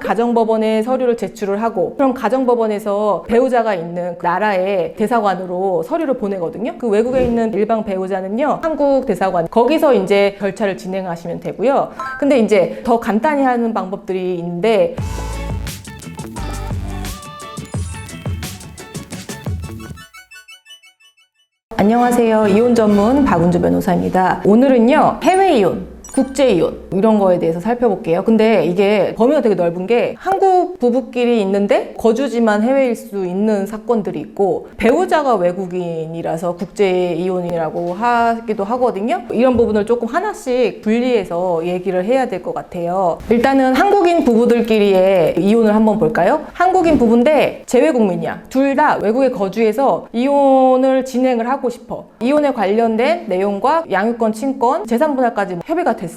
가정법원에 서류를 제출을 하고, 그럼 가정법원에서 배우자가 있는 나라의 대사관으로 서류를 보내거든요. 그 외국에 있는 일방 배우자는요, 한국 대사관, 거기서 이제 절차를 진행하시면 되고요. 근데 이제 더 간단히 하는 방법들이 있는데, 안녕하세요. 이혼 전문 박은주 변호사입니다. 오늘은요, 해외 이혼, 국제 이혼 이런 거에 대해서 살펴볼게요. 근데 이게 범위가 되게 넓은 게, 한국 부부끼리 있는데 거주지만 해외일 수 있는 사건들이 있고, 배우자가 외국인이라서 국제 이혼이라고 하기도 하거든요. 이런 부분을 조금 하나씩 분리해서 얘기를 해야 될 것 같아요. 일단은 한국인 부부들끼리의 이혼을 한번 볼까요? 한국인 부부인데 재외국민이야. 둘 다 외국에 거주해서 이혼을 진행을 하고 싶어. 이혼에 관련된 내용과 양육권, 친권, 재산분할까지 협의가 됐어.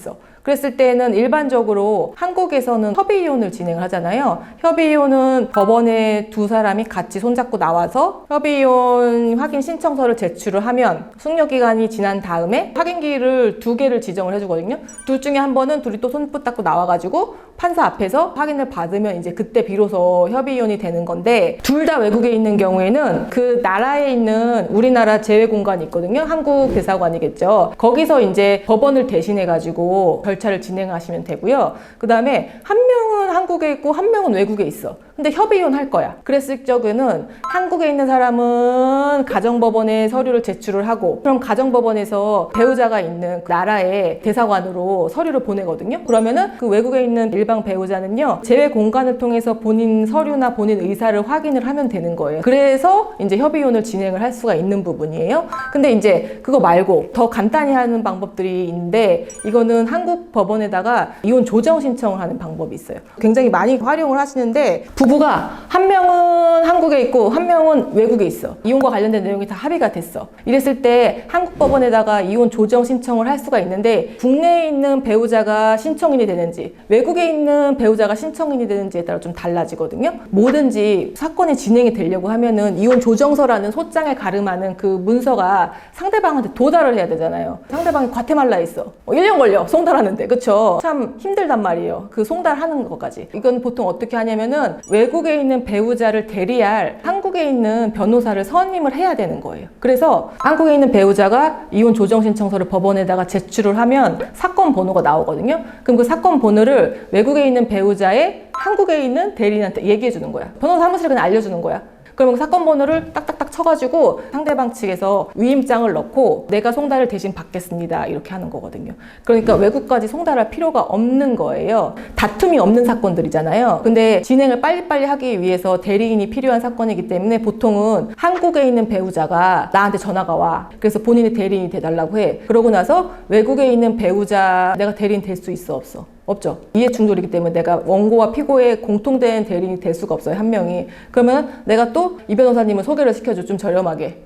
그랬을 때는 일반적으로 한국에서는 협의이혼을 진행을 하잖아요. 협의이혼은 법원에 두 사람이 같이 손잡고 나와서 협의이혼 확인 신청서를 제출을 하면 숙려기간이 지난 다음에 확인기를 2개를 지정을 해주거든요. 둘 중에 한 번은 둘이 또 손 붙잡고 나와가지고 판사 앞에서 확인을 받으면 이제 그때 비로소 협의이혼이 되는 건데, 둘 다 외국에 있는 경우에는 그 나라에 있는 우리나라 제외공간이 있거든요. 한국 대사관이겠죠. 거기서 이제 법원을 대신해가지고 절차를 진행하시면 되고요. 그 다음에 한 명은 한국에 있고 한 명은 외국에 있어. 근데 협의이혼 할 거야. 그랬을 적에는 한국에 있는 사람은 가정법원에 서류를 제출을 하고, 그럼 가정법원에서 배우자가 있는 그 나라의 대사관으로 서류를 보내거든요. 그러면은 그 외국에 있는 일방 배우자는요, 제외 공간을 통해서 본인 서류나 본인 의사를 확인을 하면 되는 거예요. 그래서 이제 협의이혼을 진행을 할 수가 있는 부분이에요. 근데 이제 그거 말고 더 간단히 하는 방법들이 있는데, 이거는 한국 법원에다가 이혼 조정 신청을 하는 방법이 있어요. 굉장히 많이 활용을 하시는데, 부부가 한 명은 한국에 있고 한 명은 외국에 있어. 이혼과 관련된 내용이 다 합의가 됐어. 이랬을 때 한국 법원에다가 이혼 조정 신청을 할 수가 있는데, 국내에 있는 배우자가 신청인이 되는지 외국에 있는 배우자가 신청인이 되는지에 따라 좀 달라지거든요. 뭐든지 사건이 진행이 되려고 하면은 이혼 조정서라는 소장에 가름하는 그 문서가 상대방한테 도달을 해야 되잖아요. 상대방이 과테말라에 있어. 1년 걸려 송달하는데, 그쵸? 참 힘들단 말이에요. 그 송달하는 것까지. 이건 보통 어떻게 하냐면은 외국에 있는 배우자를 대리할 한국에 있는 변호사를 선임을 해야 되는 거예요. 그래서 한국에 있는 배우자가 이혼 조정 신청서를 법원에다가 제출을 하면 사건 번호가 나오거든요. 그럼 그 사건 번호를 외국에 있는 배우자의 한국에 있는 대리인한테 얘기해 주는 거야. 변호사 사무실에 그냥 알려주는 거야. 그러면 사건 번호를 딱딱딱 쳐가지고 상대방 측에서 위임장을 넣고 내가 송달을 대신 받겠습니다 이렇게 하는 거거든요. 그러니까 외국까지 송달할 필요가 없는 거예요. 다툼이 없는 사건들이잖아요. 근데 진행을 빨리빨리 하기 위해서 대리인이 필요한 사건이기 때문에 보통은 한국에 있는 배우자가 나한테 전화가 와. 그래서 본인이 대리인이 돼달라고 해. 그러고 나서 외국에 있는 배우자 내가 대리인 될 수 있어, 없어? 없죠. 이해충돌이기 때문에 내가 원고와 피고의 공통된 대리인이 될 수가 없어요, 한 명이. 그러면 내가 또 이 변호사님을 소개를 시켜줘, 좀 저렴하게.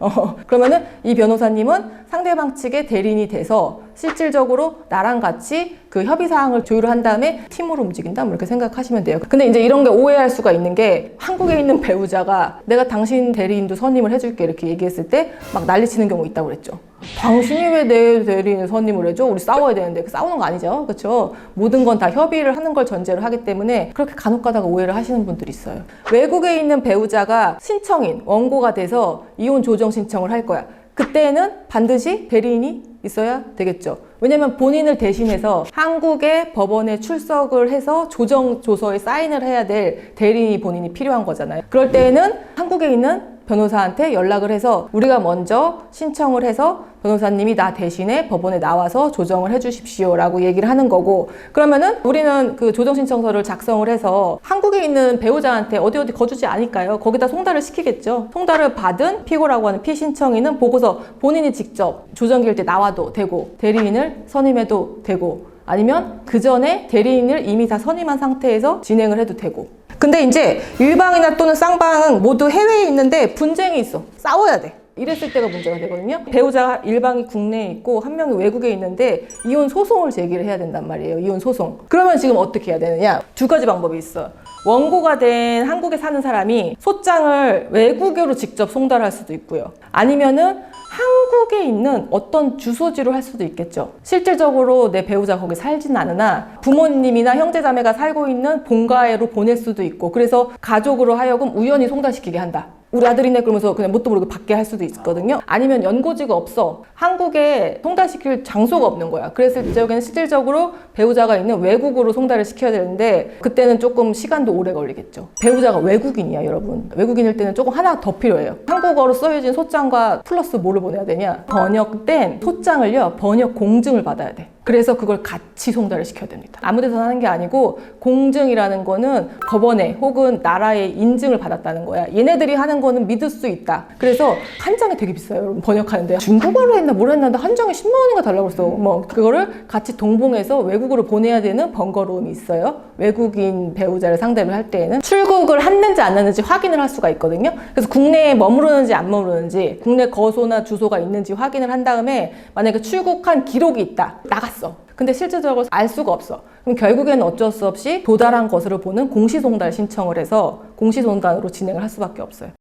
그러면은 이 변호사님은 상대방 측의 대리인이 돼서 실질적으로 나랑 같이 그 협의사항을 조율을 한 다음에 팀으로 움직인다, 뭐 이렇게 생각하시면 돼요. 근데 이제 이런 게 오해할 수가 있는 게, 한국에 있는 배우자가 내가 당신 대리인도 선임을 해줄게 이렇게 얘기했을 때 막 난리치는 경우 있다고 그랬죠. 당신이 왜 내 대리인 선임을 해줘? 우리 싸워야 되는데. 싸우는 거 아니죠, 그렇죠? 모든 건 다 협의를 하는 걸 전제로 하기 때문에 그렇게 간혹 가다가 오해를 하시는 분들이 있어요. 외국에 있는 배우자가 신청인, 원고가 돼서 이혼 조정 신청을 할 거야. 그때는 반드시 대리인이 있어야 되겠죠. 왜냐면 본인을 대신해서 한국의 법원에 출석을 해서 조정조서에 사인을 해야 될 대리인이 본인이 필요한 거잖아요. 그럴 때에는 한국에 있는 변호사한테 연락을 해서 우리가 먼저 신청을 해서 변호사님이 나 대신에 법원에 나와서 조정을 해주십시오 라고 얘기를 하는 거고, 그러면은 우리는 그 조정 신청서를 작성을 해서 한국에 있는 배우자한테 어디 거주지 않을까요? 거기다 송달을 시키겠죠. 송달을 받은 피고라고 하는 피신청인은 보고서 본인이 직접 조정기일 때 나와도 되고, 대리인을 선임해도 되고, 아니면 그 전에 대리인을 이미 다 선임한 상태에서 진행을 해도 되고. 근데 이제 일방이나 또는 쌍방은 모두 해외에 있는데 분쟁이 있어. 싸워야 돼. 이랬을 때가 문제가 되거든요. 배우자 일방이 국내에 있고 한 명이 외국에 있는데 이혼 소송을 제기를 해야 된단 말이에요. 이혼 소송. 그러면 지금 어떻게 해야 되느냐? 2가지 방법이 있어. 원고가 된 한국에 사는 사람이 소장을 외국어로 직접 송달할 수도 있고요. 아니면은 한국에 있는 어떤 주소지로 할 수도 있겠죠. 실질적으로 내 배우자 거기 살진 않으나 부모님이나 형제자매가 살고 있는 본가에로 보낼 수도 있고, 그래서 가족으로 하여금 우연히 송달시키게 한다. 우리 아들이네 그러면서 그냥 뭣도 모르고 받게 할 수도 있거든요. 아니면 연고지가 없어. 한국에 송달시킬 장소가 없는 거야. 그랬을 적에는 실질적으로 배우자가 있는 외국으로 송달을 시켜야 되는데 그때는 조금 시간도 오래 걸리겠죠. 배우자가 외국인이야, 여러분. 외국인일 때는 조금 하나 더 필요해요. 한국어로 써여진 소장과 플러스 뭐를 보내야 되냐? 번역된 소장을요, 번역 공증을 받아야 돼. 그래서 그걸 같이 송달을 시켜야 됩니다. 아무 데서나 하는 게 아니고 공증이라는 거는 법원에 혹은 나라의 인증을 받았다는 거야. 얘네들이 하는 거는 믿을 수 있다. 그래서 한 장에 되게 비싸요, 여러분. 번역하는데 중국어로 했나 뭘 했나 한 장에 10만 원인가 달라고 그랬어. 뭐 그거를 같이 동봉해서 외국으로 보내야 되는 번거로움이 있어요. 외국인 배우자를 상대로 할 때에는 출국을 했는지 안 했는지 확인을 할 수가 있거든요. 그래서 국내에 머무르는지 안 머무르는지, 국내 거소나 주소가 있는지 확인을 한 다음에 만약에 출국한 기록이 있다, 나갔어. 근데 실질적으로 알 수가 없어. 그럼 결국에는 어쩔 수 없이 도달한 것으로 보는 공시송달 신청을 해서 공시송달으로 진행을 할 수밖에 없어요.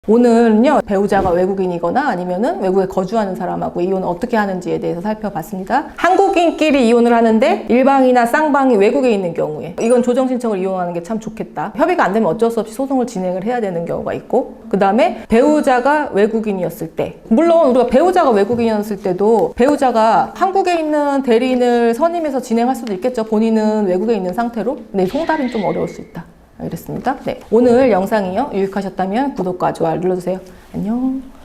오늘은요, 배우자가 외국인이거나 아니면은 외국에 거주하는 사람하고 이혼을 어떻게 하는지에 대해서 살펴봤습니다. 한국인끼리 이혼을 하는데 일방이나 쌍방이 외국에 있는 경우에 이건 조정 신청을 이용하는 게 참 좋겠다. 협의가 안 되면 어쩔 수 없이 소송을 진행을 해야 되는 경우가 있고, 그 다음에 배우자가 외국인이었을 때, 물론 우리가 배우자가 외국인이었을 때도 배우자가 한국에 있는 대리인을 선임해서 진행할 수도 있겠죠. 본인은 외국에 있는 상태로. 근데 송달은 좀 어려울 수 있다. 이랬습니다. 네, 오늘 영상이요 유익하셨다면 구독과 좋아요 눌러주세요. 안녕.